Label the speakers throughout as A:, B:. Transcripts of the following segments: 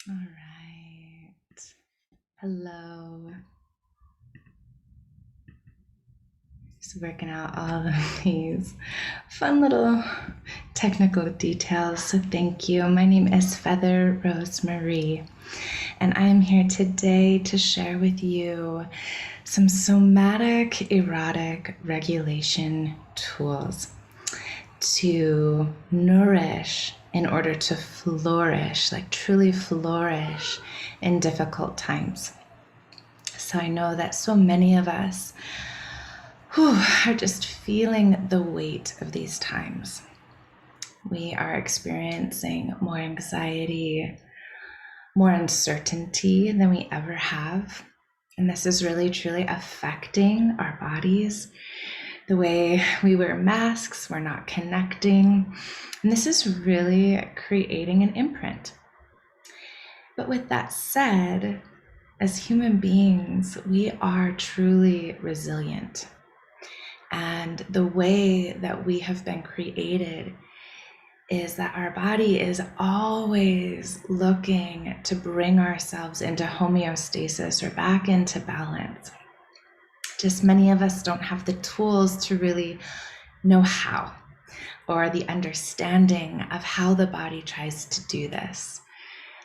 A: All right. Hello. Just working out all of these fun little technical details. So thank you. My name is Feather Rose Marie, and I am here today to share with you some somatic erotic regulation tools to nourish in order to flourish, like truly flourish in difficult times. So I know that so many of us are just feeling the weight of these times. We are experiencing more anxiety, more uncertainty than we ever have. And this is really, truly affecting our bodies. The way we wear masks, we're not connecting. And this is really creating an imprint. But with that said, as human beings, we are truly resilient. And the way that we have been created is that our body is always looking to bring ourselves into homeostasis or back into balance. Just many of us don't have the tools to really know how, or the understanding of how the body tries to do this.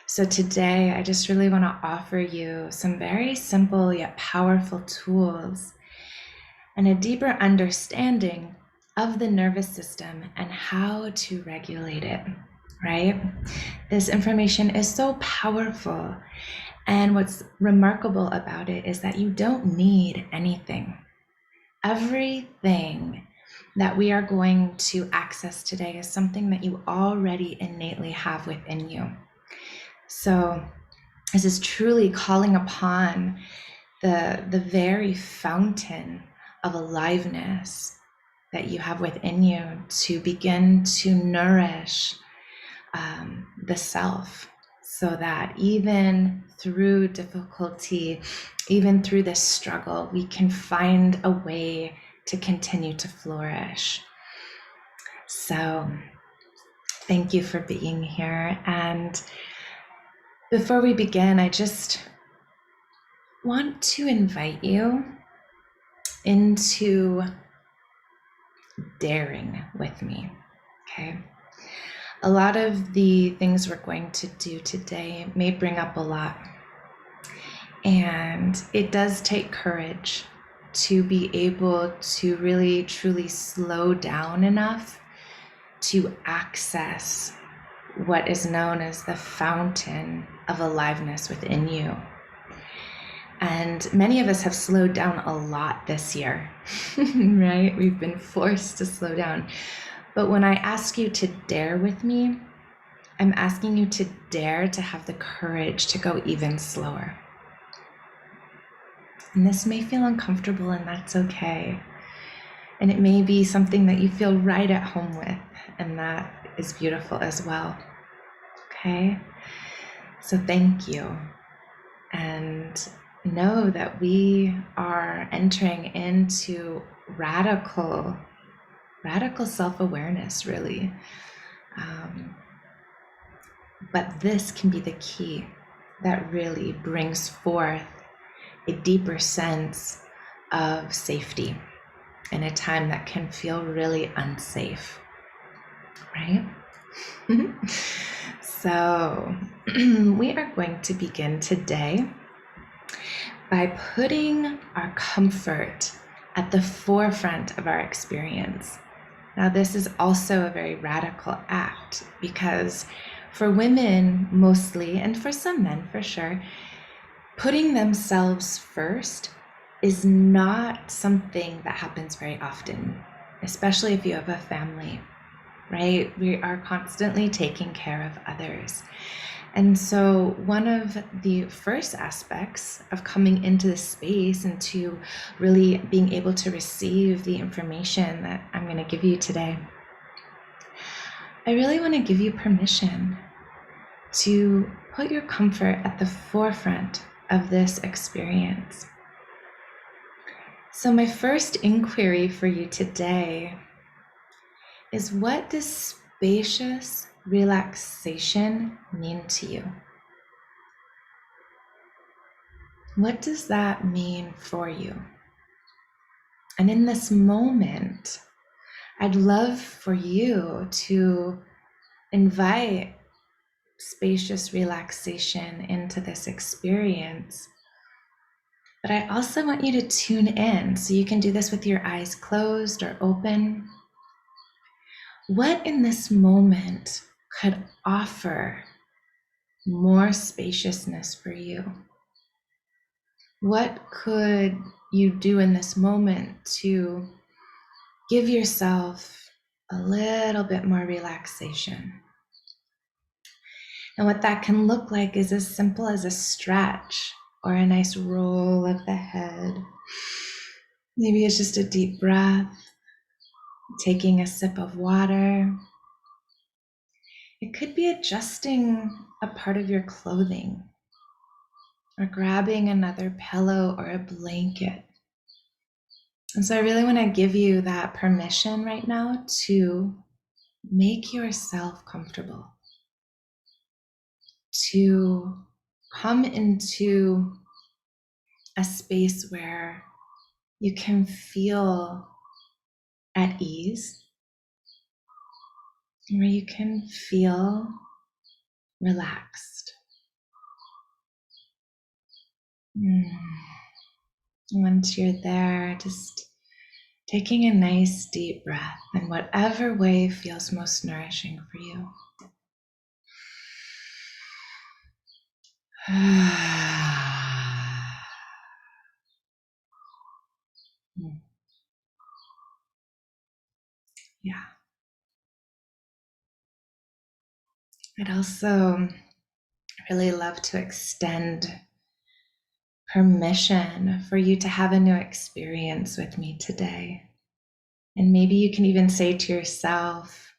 A: So today, I just really want to offer you some very simple yet powerful tools and a deeper understanding of the nervous system and how to regulate it, right? This information is so powerful. And what's remarkable about it is that you don't need anything. Everything that we are going to access today is something that you already innately have within you. So this is truly calling upon the very fountain of aliveness that you have within you to begin to nourish the self, so that even through difficulty, even through this struggle, we can find a way to continue to flourish. So thank you for being here. And before we begin, I just want to invite you into daring with me, okay? A lot of the things we're going to do today may bring up a lot. And it does take courage to be able to really, truly slow down enough to access what is known as the fountain of aliveness within you. And many of us have slowed down a lot this year, right? We've been forced to slow down. But when I ask you to dare with me, I'm asking you to dare to have the courage to go even slower. And this may feel uncomfortable, and that's okay. And it may be something that you feel right at home with, and that is beautiful as well. Okay? So thank you. And know that we are entering into radical self-awareness, really. But this can be the key that really brings forth a deeper sense of safety in a time that can feel really unsafe, right? So we are going to begin today by putting our comfort at the forefront of our experience. Now, this is also a very radical act, because for women mostly, and for some men for sure, putting themselves first is not something that happens very often, especially if you have a family, right? We are constantly taking care of others. And so one of the first aspects of coming into this space and to really being able to receive the information that I'm going to give you today, I really want to give you permission to put your comfort at the forefront of this experience. So my first inquiry for you today is, what does spacious relaxation mean to you? What does that mean for you? And in this moment, I'd love for you to invite spacious relaxation into this experience. But I also want you to tune in, so you can do this with your eyes closed or open. What in this moment could offer more spaciousness for you? What could you do in this moment to give yourself a little bit more relaxation? And what that can look like is as simple as a stretch or a nice roll of the head. Maybe it's just a deep breath, taking a sip of water. It could be adjusting a part of your clothing or grabbing another pillow or a blanket. And so I really want to give you that permission right now to make yourself comfortable, to come into a space where you can feel at ease, where you can feel relaxed. Once you're there, just taking a nice deep breath in whatever way feels most nourishing for you. Yeah. I'd also really love to extend permission for you to have a new experience with me today. And maybe you can even say to yourself,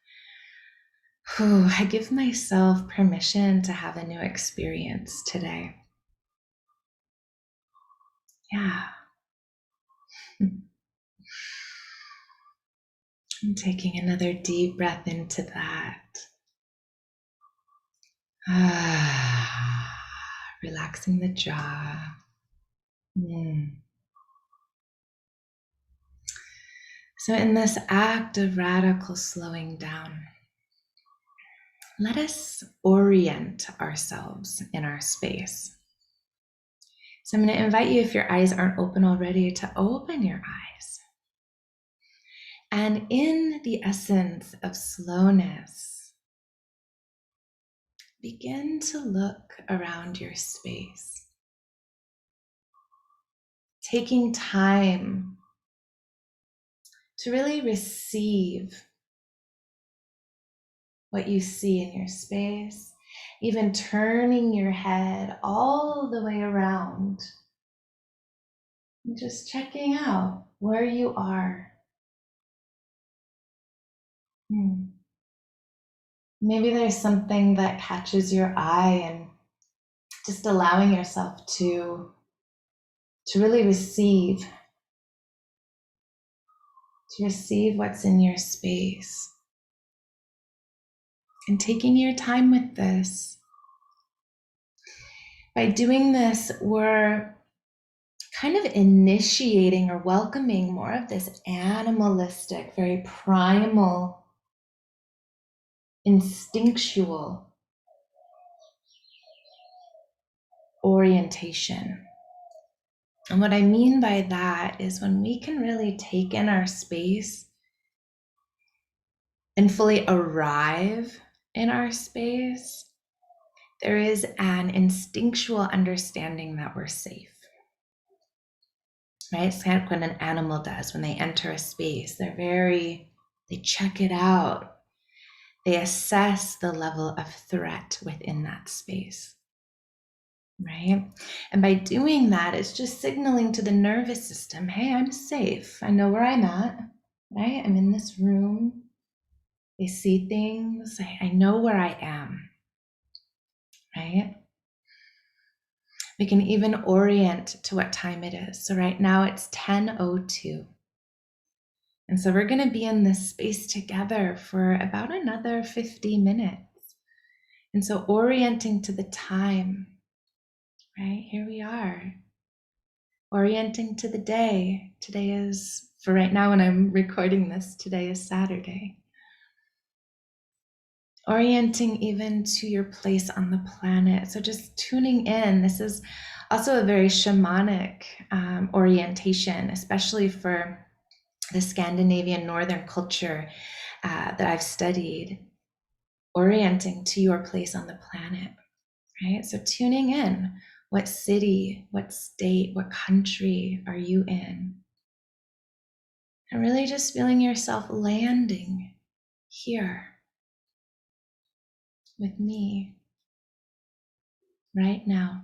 A: I give myself permission to have a new experience today. Yeah. And taking another deep breath into that. Relaxing the jaw. So, in this act of radical slowing down, let us orient ourselves in our space. So, I'm going to invite you, if your eyes aren't open already, to open your eyes. And in the essence of slowness, begin to look around your space, taking time to really receive what you see in your space, even turning your head all the way around and just checking out where you are. Maybe there's something that catches your eye, and just allowing yourself to really receive what's in your space. And taking your time with this. By doing this, we're kind of initiating or welcoming more of this animalistic, very primal, instinctual orientation. And what I mean by that is when we can really take in our space and fully arrive in our space, there is an instinctual understanding that we're safe. Right? It's kind of what an animal does when they enter a space. They check it out. They assess the level of threat within that space. Right? And by doing that, it's just signaling to the nervous system, hey, I'm safe. I know where I'm at. Right? I'm in this room. They see things. I know where I am. Right? We can even orient to what time it is. So right now it's 10:02. And so we're going to be in this space together for about another 50 minutes. And so orienting to the time, right? Here we are. Orienting to the day. Today is, for right now when I'm recording this, today is Saturday. Orienting even to your place on the planet. So just tuning in. This is also a very shamanic orientation, especially for the Scandinavian northern culture that I've studied. Orienting to your place on the planet, right? So tuning in. What city, what state, what country are you in? And really just feeling yourself landing here with me right now.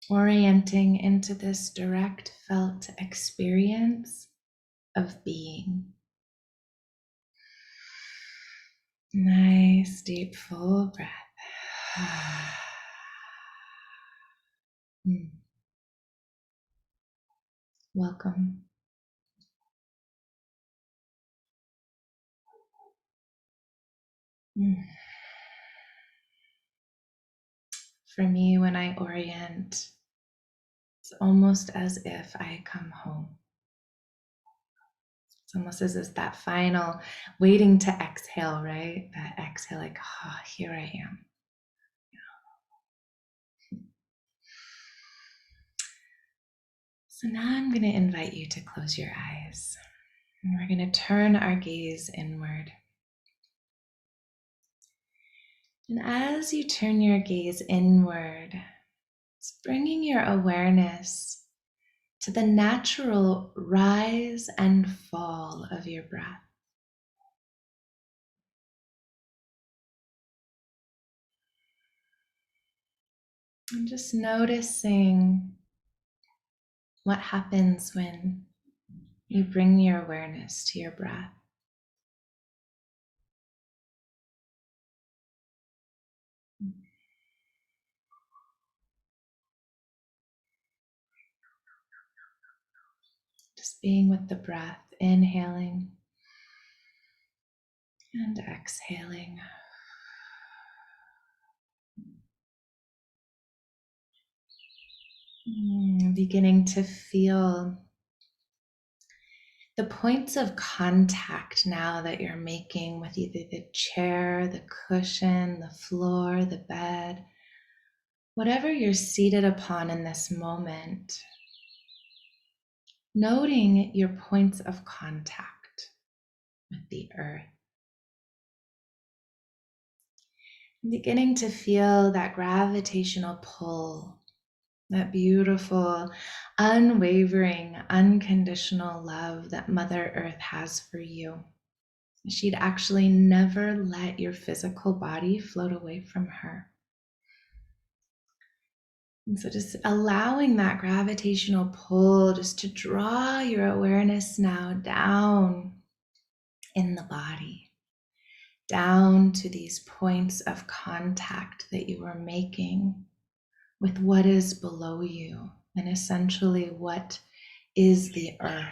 A: Orienting into this direct felt experience of being. Nice, deep, full breath. Welcome. For me, when I orient, it's almost as if I come home. It's almost as if that final waiting to exhale, right? That exhale, like, oh, here I am. So now I'm going to invite you to close your eyes. And we're going to turn our gaze inward. And as you turn your gaze inward, it's bringing your awareness to the natural rise and fall of your breath. And just noticing what happens when you bring your awareness to your breath. Just being with the breath, inhaling and exhaling. Beginning to feel the points of contact now that you're making with either the chair, the cushion, the floor, the bed, whatever you're seated upon in this moment. Noting your points of contact with the earth. Beginning to feel that gravitational pull, that beautiful, unwavering, unconditional love that Mother Earth has for you. She'd actually never let your physical body float away from her. And so just allowing that gravitational pull just to draw your awareness now down in the body, down to these points of contact that you are making with what is below you, and essentially what is the earth.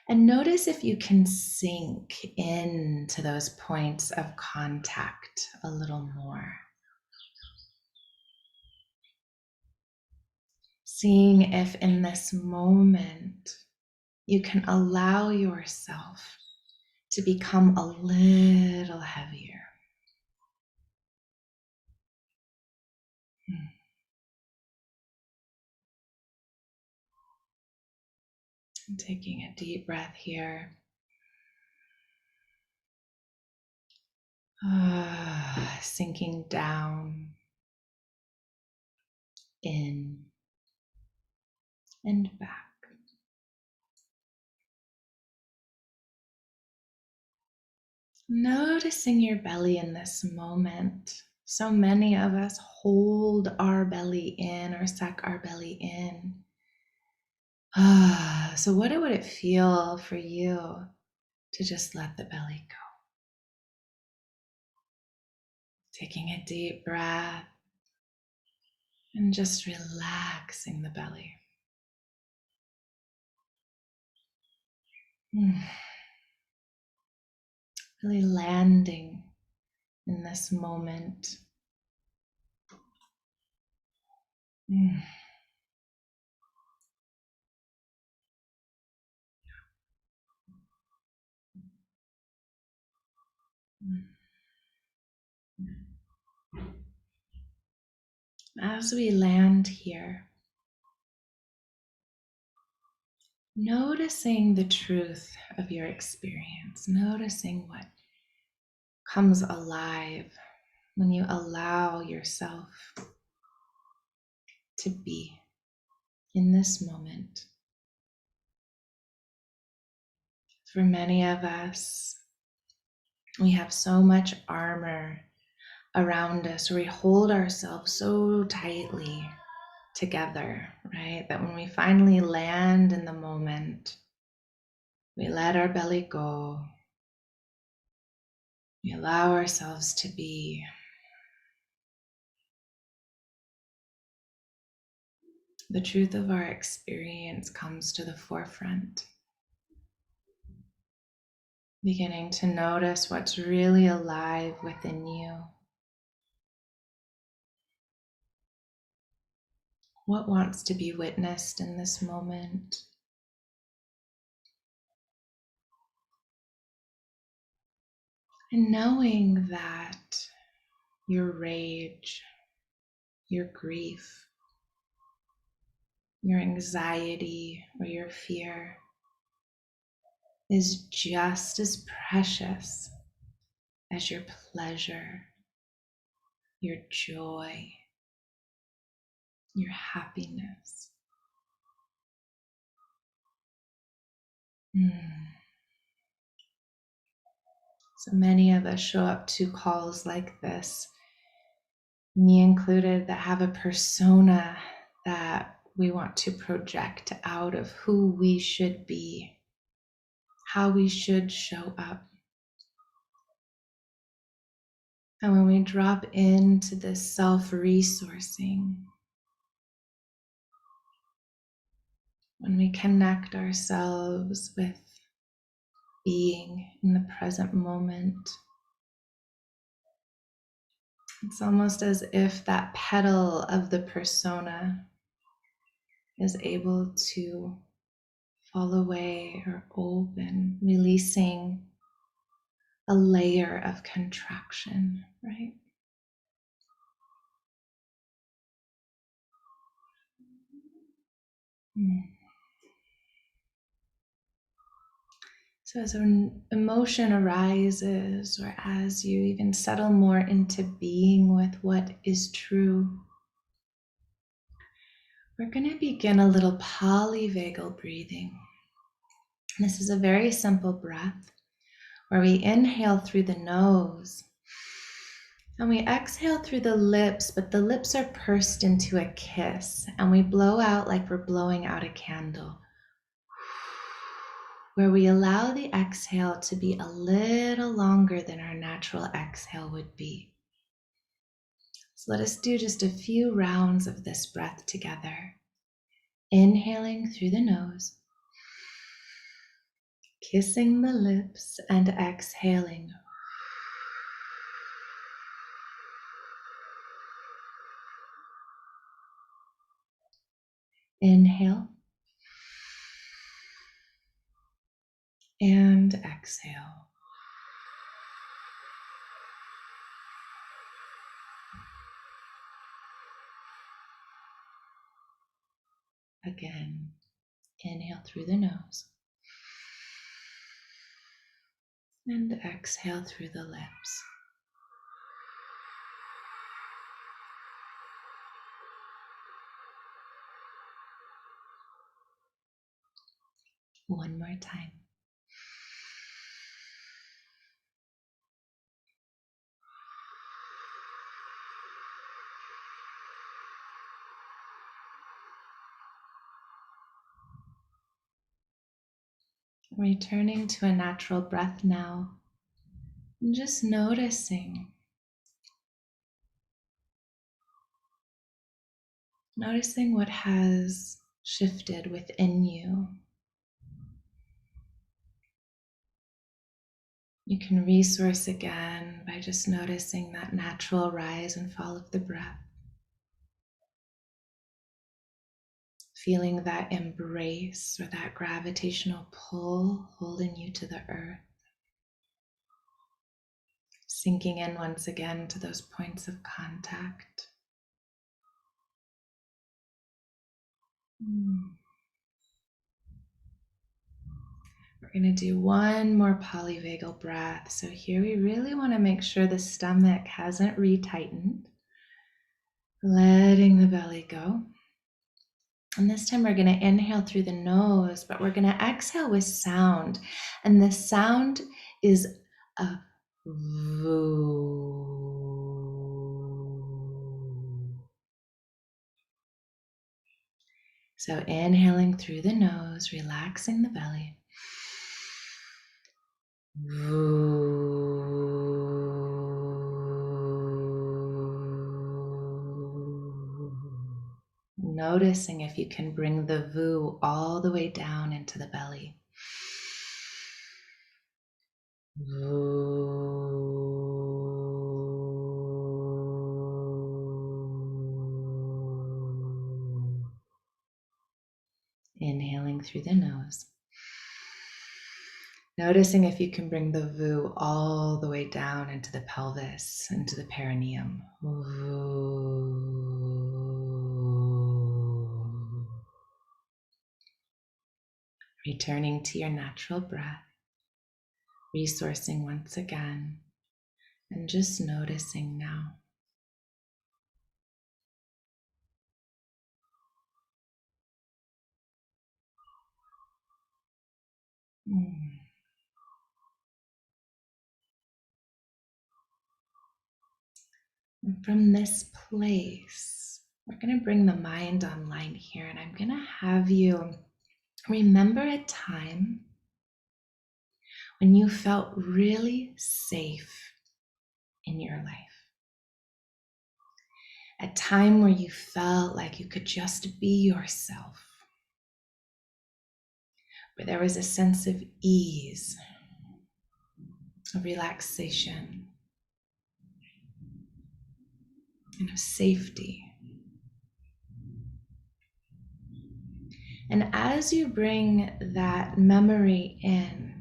A: And notice if you can sink into those points of contact a little more. Seeing if in this moment you can allow yourself to become a little heavier. And taking a deep breath here. Sinking down, in, and back. Noticing your belly in this moment. So many of us hold our belly in or suck our belly in. So what would it feel for you to just let the belly go? Taking a deep breath and just relaxing the belly. Really landing in this moment. Mm. As we land here, noticing the truth of your experience, noticing what comes alive when you allow yourself to be in this moment. For many of us, we have so much armor around us, we hold ourselves so tightly together, right? That when we finally land in the moment, we let our belly go, we allow ourselves to be. The truth of our experience comes to the forefront, beginning to notice what's really alive within you. What wants to be witnessed in this moment? And knowing that your rage, your grief, your anxiety, or your fear is just as precious as your pleasure, your joy, your happiness. Mm. So many of us show up to calls like this, me included, that have a persona that we want to project out of who we should be, how we should show up. And when we drop into this self-resourcing, when we connect ourselves with being in the present moment, it's almost as if that petal of the persona is able to fall away or open, releasing a layer of contraction, right? Mm. So as an emotion arises, or as you even settle more into being with what is true, we're going to begin a little polyvagal breathing. This is a very simple breath where we inhale through the nose and we exhale through the lips, but the lips are pursed into a kiss, and we blow out like we're blowing out a candle, where we allow the exhale to be a little longer than our natural exhale would be. So let us do just a few rounds of this breath together. Inhaling through the nose, kissing the lips, and exhaling. Inhale and exhale. Again, inhale through the nose and exhale through the lips. One more time. Returning to a natural breath now, and just noticing what has shifted within you. You can resource again by just noticing that natural rise and fall of the breath. feeling that embrace or that gravitational pull holding you to the earth. Sinking in once again to those points of contact. We're going to do one more polyvagal breath. So here we really want to make sure the stomach hasn't retightened. Letting the belly go. And this time we're going to inhale through the nose, but we're going to exhale with sound. And the sound is a voo. So inhaling through the nose, relaxing the belly. Noticing if you can bring the voo all the way down into the belly. Inhaling through the nose. Noticing if you can bring the voo all the way down into the pelvis, into the perineum. Returning to your natural breath, resourcing once again, and just noticing now. And from this place, we're going to bring the mind online here, and I'm going to have you remember a time when you felt really safe in your life. A time where you felt like you could just be yourself, where there was a sense of ease, of relaxation, and of safety. And as you bring that memory in,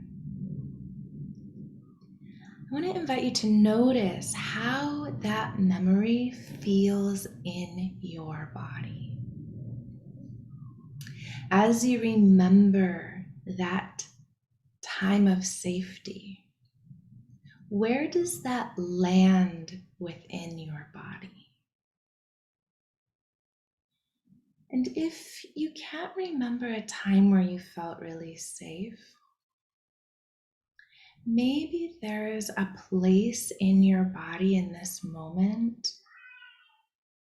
A: I want to invite you to notice how that memory feels in your body. As you remember that time of safety, where does that land within your body? And if you can't remember a time where you felt really safe, maybe there is a place in your body in this moment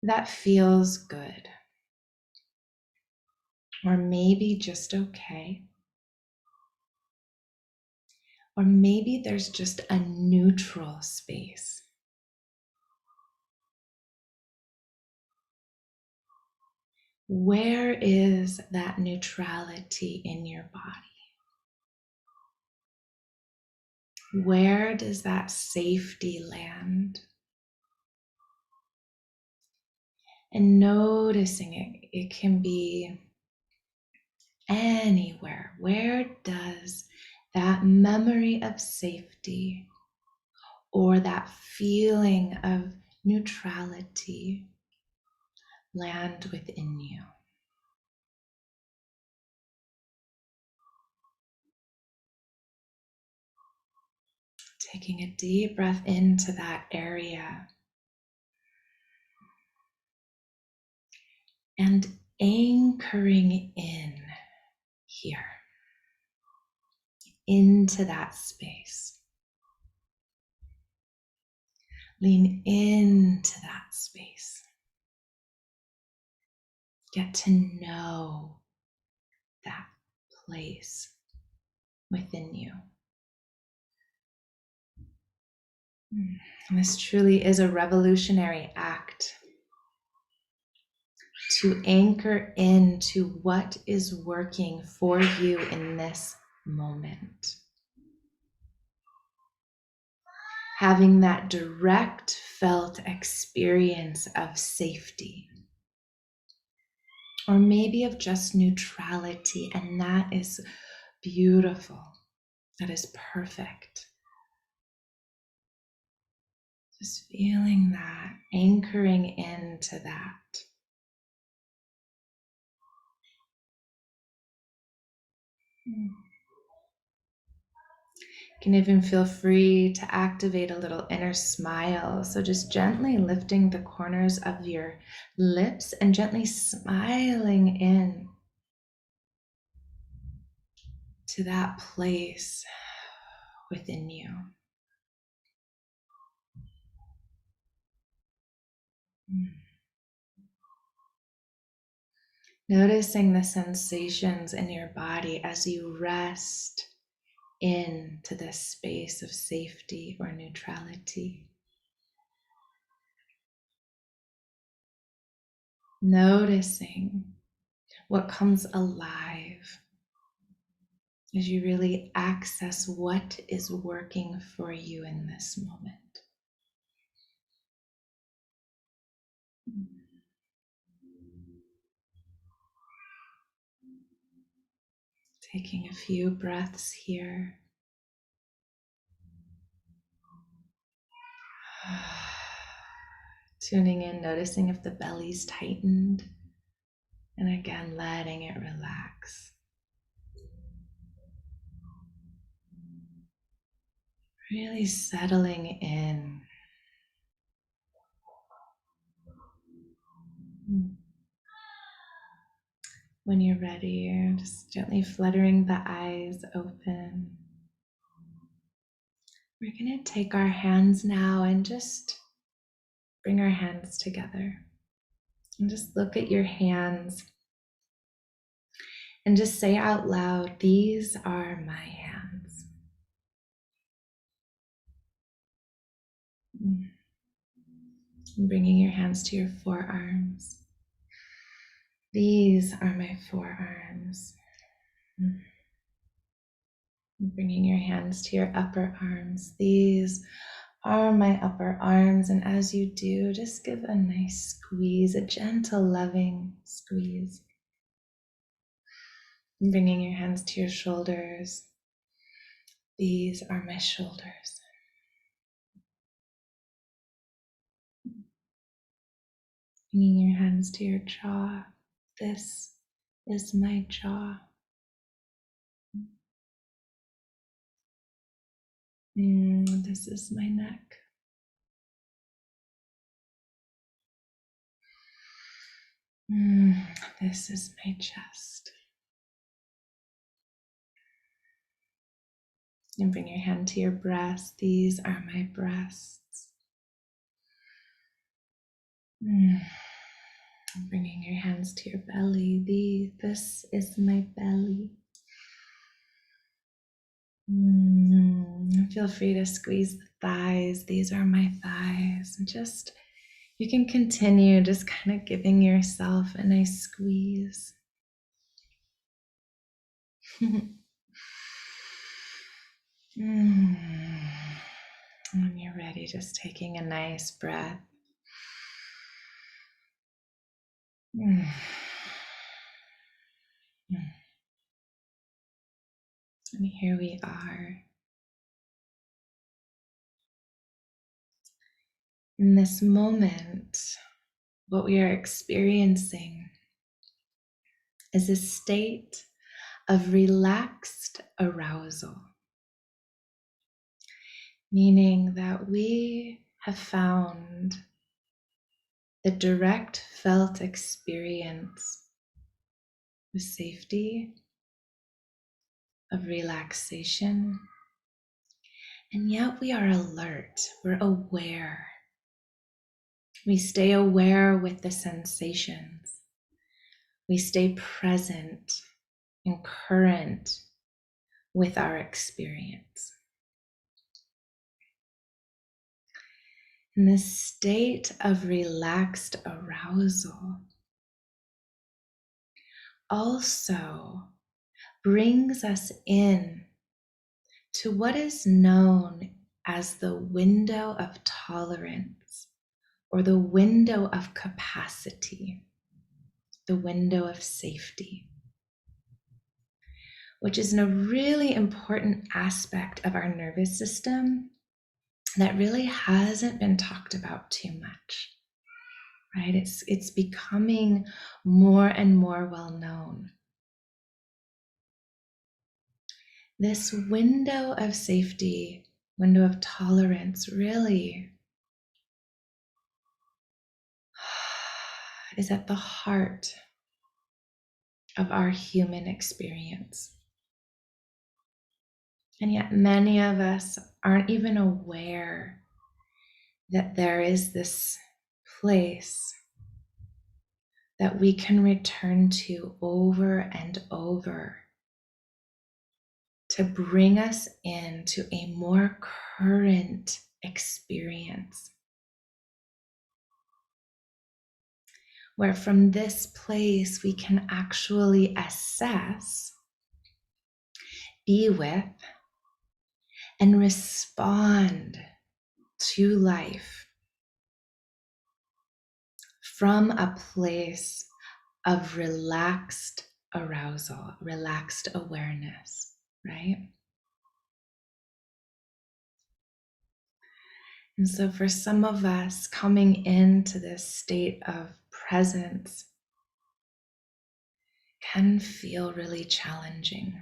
A: that feels good, or maybe just okay. Or maybe there's just a neutral space. Where is that neutrality in your body? Where does that safety land? And noticing it, it can be anywhere. Where does that memory of safety or that feeling of neutrality land within you? Taking a deep breath into that area and anchoring in here, into that space. Lean into that space. Get to know that place within you. And this truly is a revolutionary act to anchor into what is working for you in this moment. Having that direct felt experience of safety or maybe of just neutrality, and that is beautiful. That is perfect. Just feeling that, anchoring into that. You can even feel free to activate a little inner smile. So just gently lifting the corners of your lips and gently smiling in to that place within you. Noticing the sensations in your body as you rest into this space of safety or neutrality. Noticing what comes alive as you really access what is working for you in this moment. Taking a few breaths here. Tuning in, noticing if the belly's tightened, and again, letting it relax. Really settling in. When you're ready, just gently fluttering the eyes open. We're going to take our hands now and just bring our hands together. And just look at your hands and just say out loud, "These are my hands." And bringing your hands to your forearms. "These are my forearms." And bringing your hands to your upper arms. "These are my upper arms." And as you do, just give a nice squeeze, a gentle, loving squeeze. And bringing your hands to your shoulders. "These are my shoulders." Bringing your hands to your jaw. "This is my jaw." This is my neck. This is my chest. And bring your hand to your breast. "These are my breasts." Bringing your hands to your belly. This is my belly. Feel free to squeeze the thighs. "These are my thighs." And just, you can continue just kind of giving yourself a nice squeeze. When you're ready, just taking a nice breath. And here we are. In this moment, what we are experiencing is a state of relaxed arousal, meaning that we have found the direct felt experience of safety, of relaxation, and yet we are alert, we're aware. We stay aware with the sensations. We stay present and current with our experience. In this state of relaxed arousal also brings us in to what is known as the window of tolerance or the window of capacity. the window of safety, which is a really important aspect of our nervous system that really hasn't been talked about too much, right? It's becoming more and more well known. This window of safety, window of tolerance, really is at the heart of our human experience. And yet many of us aren't even aware that there is this place that we can return to over and over to bring us into a more current experience, where from this place we can actually assess, be with, and respond to life from a place of relaxed arousal, relaxed awareness, right? And so for some of us, coming into this state of presence can feel really challenging.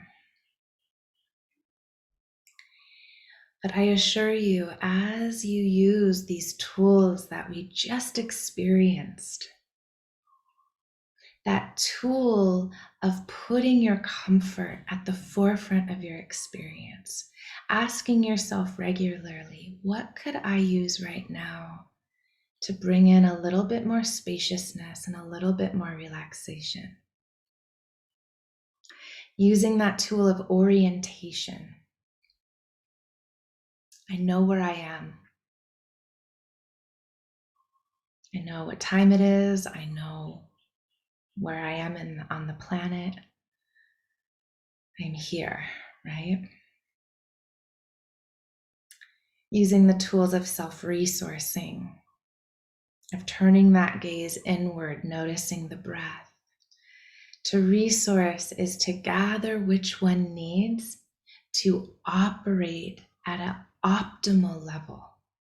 A: But I assure you, as you use these tools that we just experienced, that tool of putting your comfort at the forefront of your experience, asking yourself regularly, what could I use right now to bring in a little bit more spaciousness and a little bit more relaxation? Using that tool of orientation. I know where I am. I know what time it is. I know where I am on the planet. I'm here, right? Using the tools of self-resourcing, of turning that gaze inward, noticing the breath. To resource is to gather which one needs to operate at an optimal level,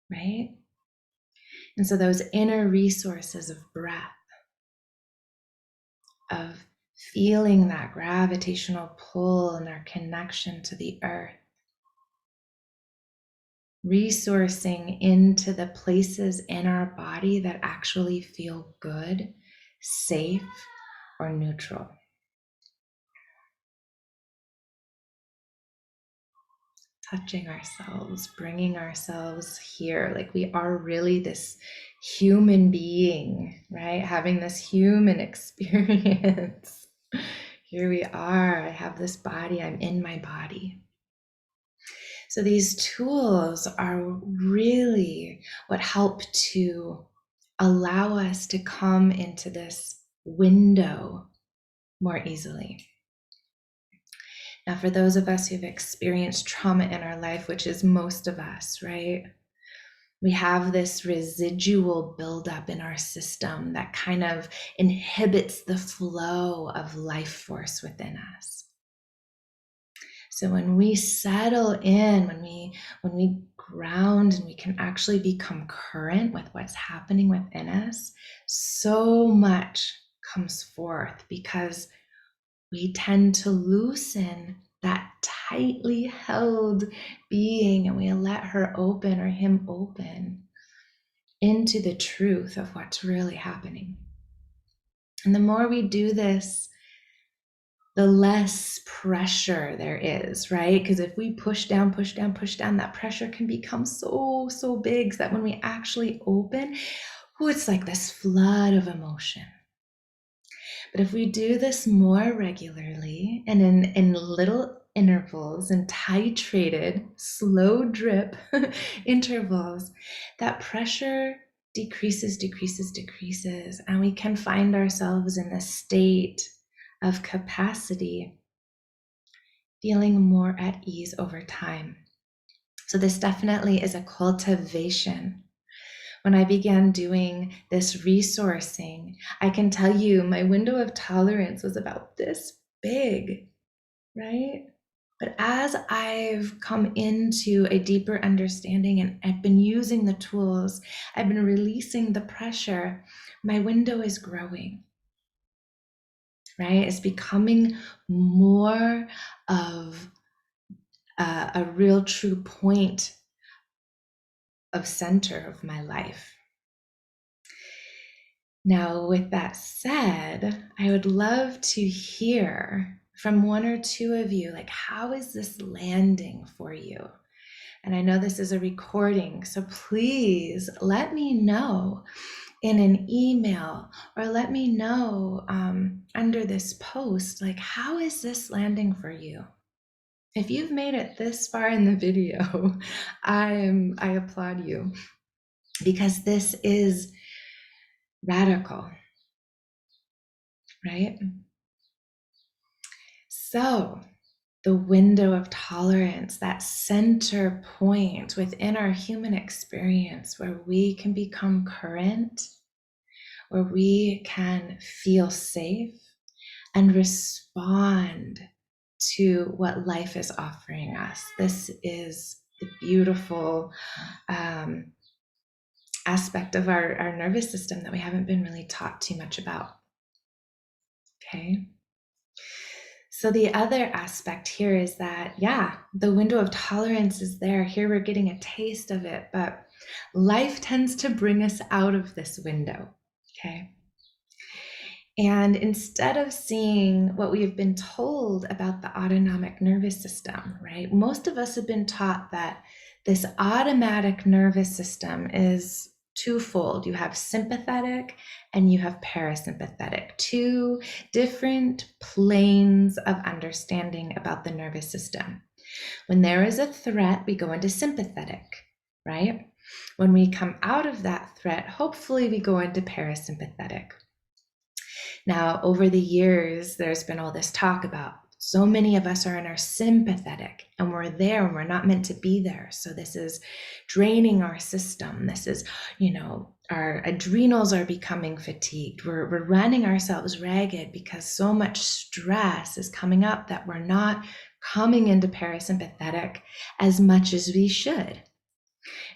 A: right? And so those inner resources of breath, of feeling that gravitational pull and our connection to the earth, resourcing into the places in our body that actually feel good, safe, or neutral. Touching ourselves, bringing ourselves here, like we are really this human being, right? Having this human experience. Here we are. I have this body. I'm in my body. So these tools are really what help to allow us to come into this window more easily. Now, for those of us who've experienced trauma in our life, which is most of us, right? We have this residual buildup in our system that kind of inhibits the flow of life force within us. So when we settle in, when we ground and we can actually become current with what's happening within us, so much comes forth because we tend to loosen that tightly held being and we let her open or him open into the truth of what's really happening. And the more we do this, the less pressure there is, right? Because if we push down, that pressure can become so big that when we actually open, it's like this flood of emotion. But if we do this more regularly and in little intervals and titrated, slow drip intervals, that pressure decreases, and we can find ourselves in a state of capacity, feeling more at ease over time. So this definitely is a cultivation When I began doing this resourcing, I can tell you my window of tolerance was about this big, right? But as I've come into a deeper understanding and I've been using the tools, I've been releasing the pressure, my window is growing, right? It's becoming more of a real true point of center of my life. Now, with that said, I would love to hear from one or two of you, like, how is this landing for you? And I know this is a recording, so please let me know in an email or let me know under this post, like, how is this landing for you? If you've made it this far in the video, I applaud you, because this is radical, right? So the window of tolerance, that center point within our human experience where we can become current, where we can feel safe and respond to what life is offering us. This is the beautiful aspect of our nervous system that we haven't been really taught too much about. Okay. So the other aspect here is that, yeah, the window of tolerance is there. Here we're getting a taste of it, but life tends to bring us out of this window. Okay. And instead of seeing what we have been told about the autonomic nervous system, right? Most of us have been taught that this automatic nervous system is twofold. You have sympathetic and you have parasympathetic, two different planes of understanding about the nervous system. When there is a threat, we go into sympathetic, right? When we come out of that threat, hopefully we go into parasympathetic. Now, over the years, there's been all this talk about so many of us are in our sympathetic and we're there and we're not meant to be there. So this is draining our system. This is, our adrenals are becoming fatigued. We're running ourselves ragged because so much stress is coming up that we're not coming into parasympathetic as much as we should.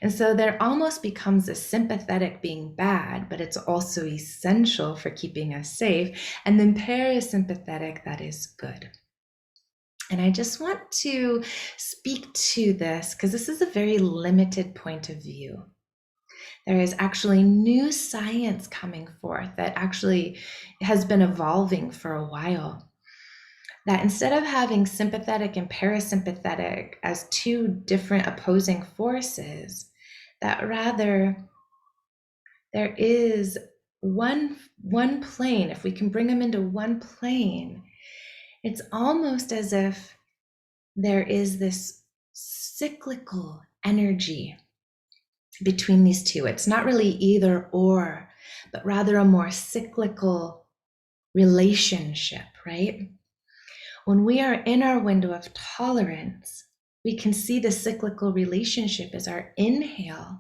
A: And so there almost becomes a sympathetic being bad, but it's also essential for keeping us safe. And then parasympathetic, that is good. And I just want to speak to this because this is a very limited point of view. There is actually new science coming forth that actually has been evolving for a while. That instead of having sympathetic and parasympathetic as two different opposing forces, that rather there is one plane. If we can bring them into one plane, it's almost as if there is this cyclical energy between these two. It's not really either or, but rather a more cyclical relationship, right? When we are in our window of tolerance, we can see the cyclical relationship as our inhale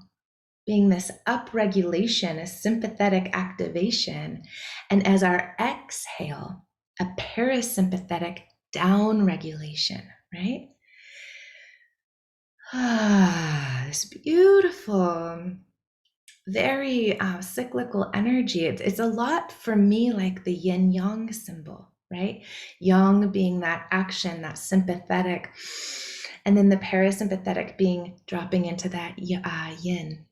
A: being this upregulation, a sympathetic activation, and as our exhale, a parasympathetic downregulation, right? This beautiful, very cyclical energy. It's a lot for me like the yin yang symbol, right? Yang being that action, that sympathetic, and then the parasympathetic being dropping into that yin,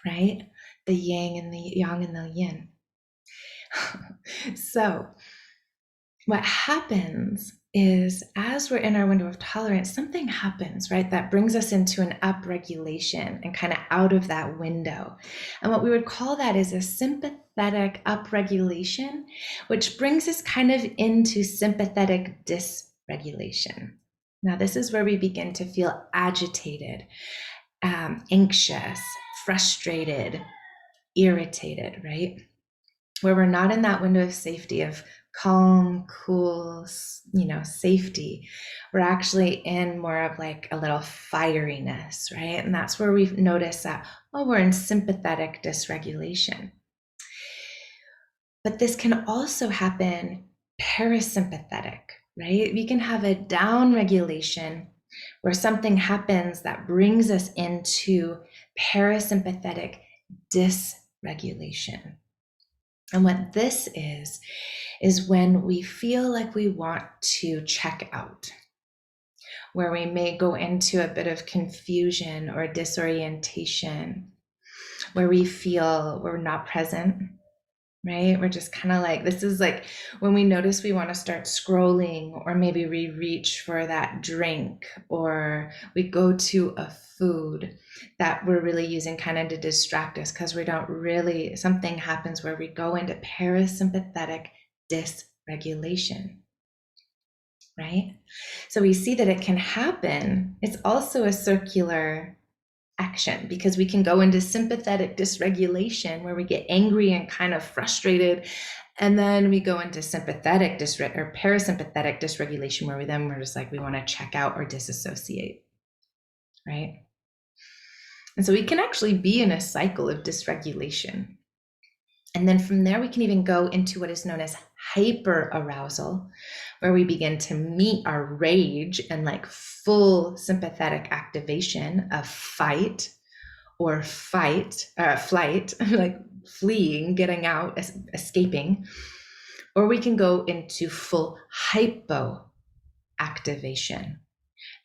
A: right? The yang and the yang and the yin. So what happens is as we're in our window of tolerance, something happens, right? That brings us into an upregulation and kind of out of that window. And what we would call that is a sympathetic upregulation, which brings us kind of into sympathetic dysregulation. Now, this is where we begin to feel agitated, anxious, frustrated, irritated, right? Where we're not in that window of safety of calm, cool, safety. We're actually in more of like a little fieriness, right? And that's where we've noticed that, oh, we're in sympathetic dysregulation. But this can also happen parasympathetic, right? We can have a down regulation where something happens that brings us into parasympathetic dysregulation. And what this is when we feel like we want to check out, where we may go into a bit of confusion or disorientation, where we feel we're not present, right? We're just kind of like, this is like when we notice we want to start scrolling, or maybe we reach for that drink, or we go to a food that we're really using kind of to distract us because we don't really, something happens where we go into parasympathetic dysregulation, right? So we see that it can happen. It's also a circular action, because we can go into sympathetic dysregulation where we get angry and kind of frustrated, and then we go into sympathetic or parasympathetic dysregulation where we're just like, we want to check out or disassociate, right? And so we can actually be in a cycle of dysregulation. And then from there, we can even go into what is known as hyper arousal, where we begin to meet our rage and like full sympathetic activation of fight or flight, like fleeing, getting out, escaping. Or we can go into full hypo activation.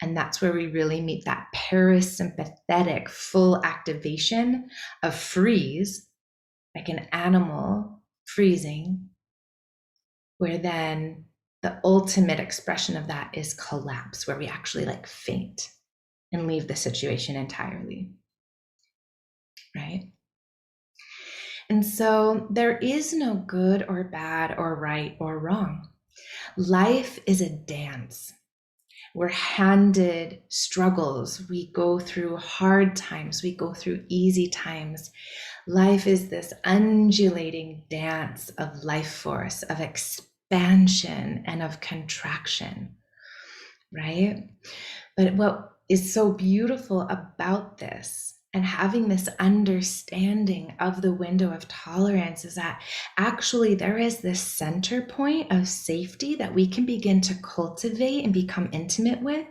A: And that's where we really meet that parasympathetic full activation of freeze, like an animal freezing, where then the ultimate expression of that is collapse, where we actually like faint and leave the situation entirely, right? And so there is no good or bad or right or wrong. Life is a dance. We're handed struggles. We go through hard times. We go through easy times. Life is this undulating dance of life force, of expansion and of contraction, right? But what is so beautiful about this and having this understanding of the window of tolerance is that actually there is this center point of safety that we can begin to cultivate and become intimate with,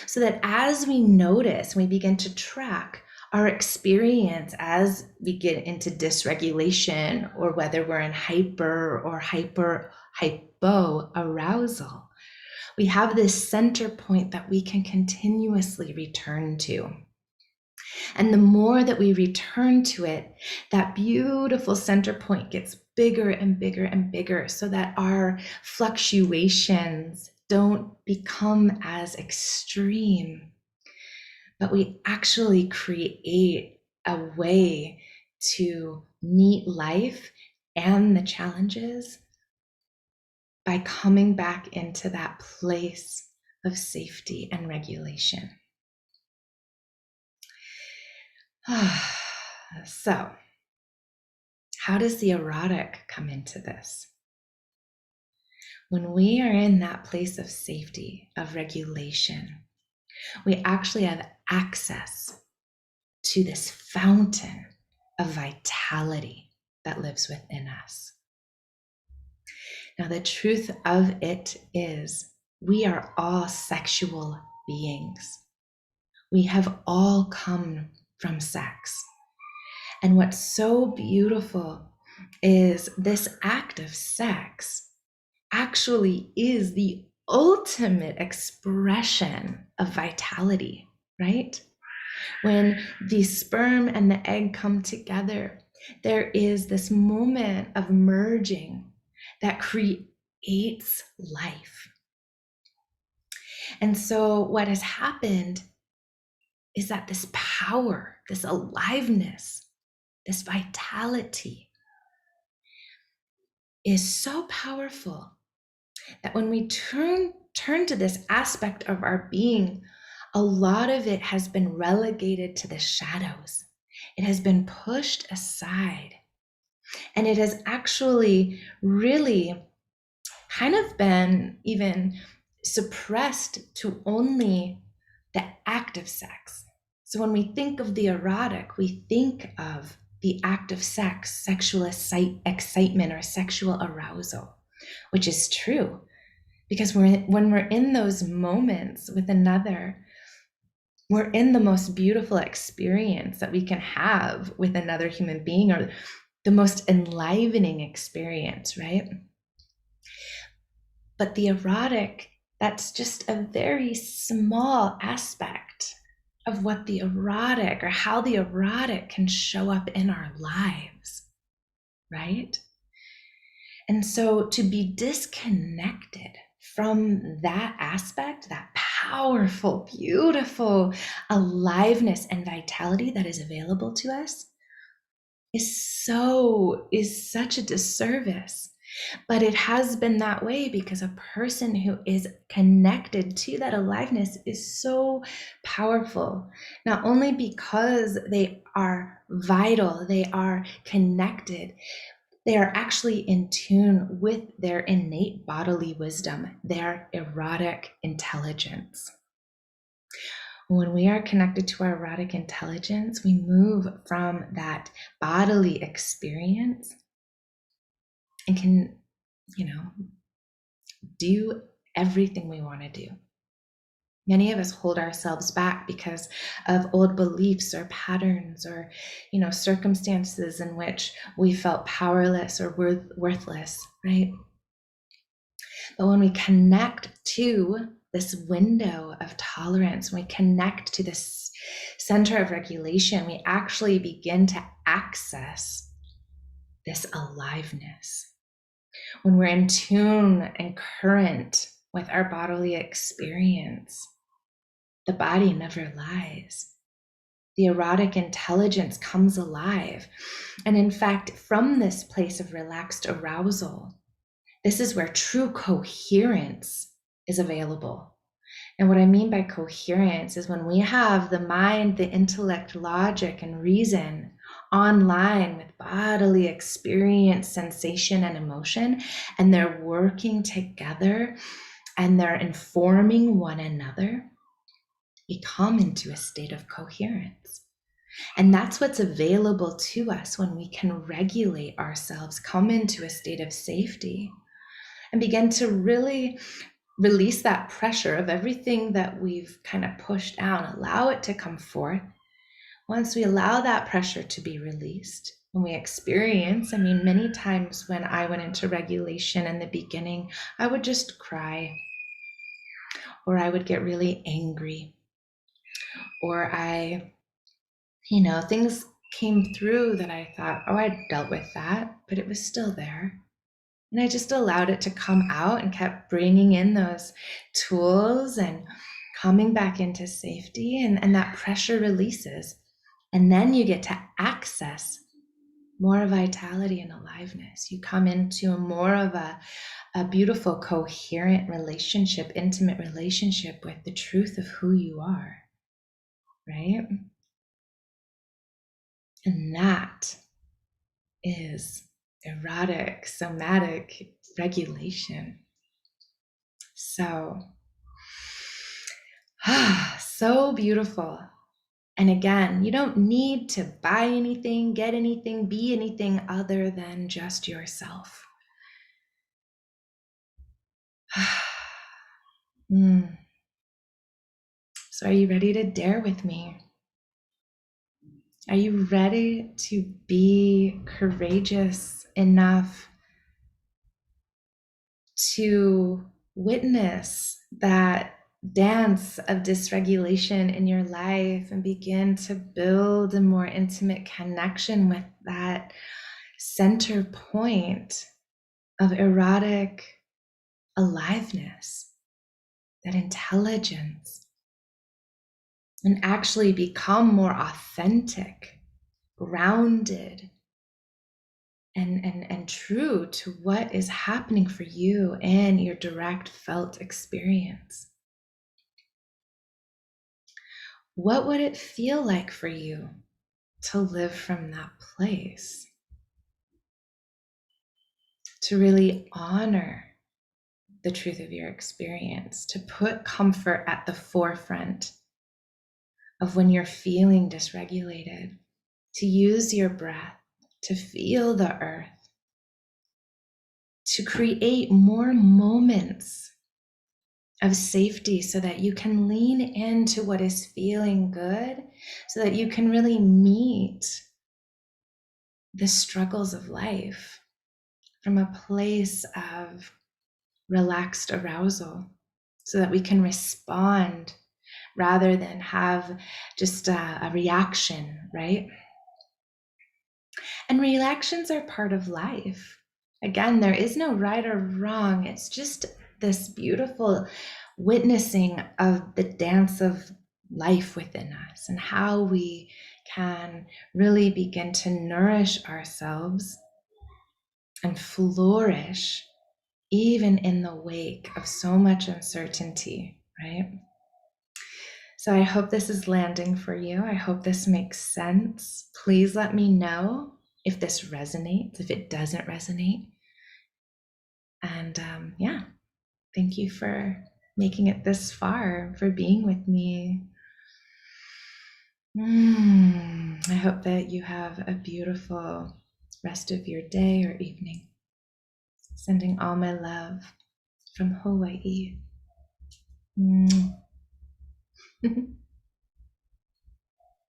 A: so that as we notice, we begin to track our experience as we get into dysregulation, or whether we're in hyper or hypo arousal, we have this center point that we can continuously return to. And the more that we return to it, that beautiful center point gets bigger and bigger and bigger, so that our fluctuations don't become as extreme, but we actually create a way to meet life and the challenges by coming back into that place of safety and regulation. So, how does the erotic come into this? When we are in that place of safety, of regulation, we actually have access to this fountain of vitality that lives within us. Now, the truth of it is, we are all sexual beings. We have all come from sex. And what's so beautiful is this act of sex actually is the ultimate expression of vitality, right? When the sperm and the egg come together, there is this moment of merging that creates life. And so what has happened is that this power, this aliveness, this vitality is so powerful that when we turn to this aspect of our being, a lot of it has been relegated to the shadows. It has been pushed aside. And it has actually really kind of been even suppressed to only the act of sex. So when we think of the erotic, we think of the act of sex, sexual excitement, or sexual arousal, which is true. Because when we're in those moments with another, we're in the most beautiful experience that we can have with another human being, or the most enlivening experience, right? But the erotic, that's just a very small aspect of what the erotic, or how the erotic can show up in our lives, right? And so to be disconnected from that aspect, that powerful, beautiful aliveness and vitality that is available to us, is such a disservice. But it has been that way because a person who is connected to that aliveness is so powerful, not only because they are vital, they are connected, they are actually in tune with their innate bodily wisdom, their erotic intelligence. When we are connected to our erotic intelligence, we move from that bodily experience and can, do everything we want to do. Many of us hold ourselves back because of old beliefs or patterns, or, circumstances in which we felt powerless or worthless, right? But when we connect to this window of tolerance, when we connect to this center of regulation, we actually begin to access this aliveness. When we're in tune and current with our bodily experience, the body never lies. The erotic intelligence comes alive. And in fact, from this place of relaxed arousal, this is where true coherence is available. And what I mean by coherence is when we have the mind, the intellect, logic, and reason online with bodily experience, sensation, and emotion, and they're working together and they're informing one another, we come into a state of coherence. And that's what's available to us when we can regulate ourselves, come into a state of safety, and begin to really release that pressure of everything that we've kind of pushed down, allow it to come forth. Once we allow that pressure to be released, when we experience, many times when I went into regulation in the beginning, I would just cry, or I would get really angry, or things came through that I thought, oh, I dealt with that, but it was still there. And I just allowed it to come out and kept bringing in those tools and coming back into safety, and that pressure releases. And then you get to access more vitality and aliveness. You come into more of a beautiful, coherent relationship, intimate relationship with the truth of who you are, right? And that is erotic, somatic regulation. So, so beautiful. And again, you don't need to buy anything, get anything, be anything other than just yourself. So are you ready to dare with me? Are you ready to be courageous enough to witness that dance of dysregulation in your life and begin to build a more intimate connection with that center point of erotic aliveness, that intelligence, and actually become more authentic, grounded, and true to what is happening for you in your direct felt experience? What would it feel like for you to live from that place? To really honor the truth of your experience, to put comfort at the forefront of when you're feeling dysregulated, to use your breath, to feel the earth, to create more moments of safety so that you can lean into what is feeling good, so that you can really meet the struggles of life from a place of relaxed arousal, so that we can respond rather than have just a reaction, right? And reactions are part of life. Again, there is no right or wrong. It's just this beautiful witnessing of the dance of life within us and how we can really begin to nourish ourselves and flourish even in the wake of so much uncertainty, right? So I hope this is landing for you. I hope this makes sense. Please let me know if this resonates, if it doesn't resonate. And yeah, thank you for making it this far, for being with me. I hope that you have a beautiful rest of your day or evening. Sending all my love from Hawaii.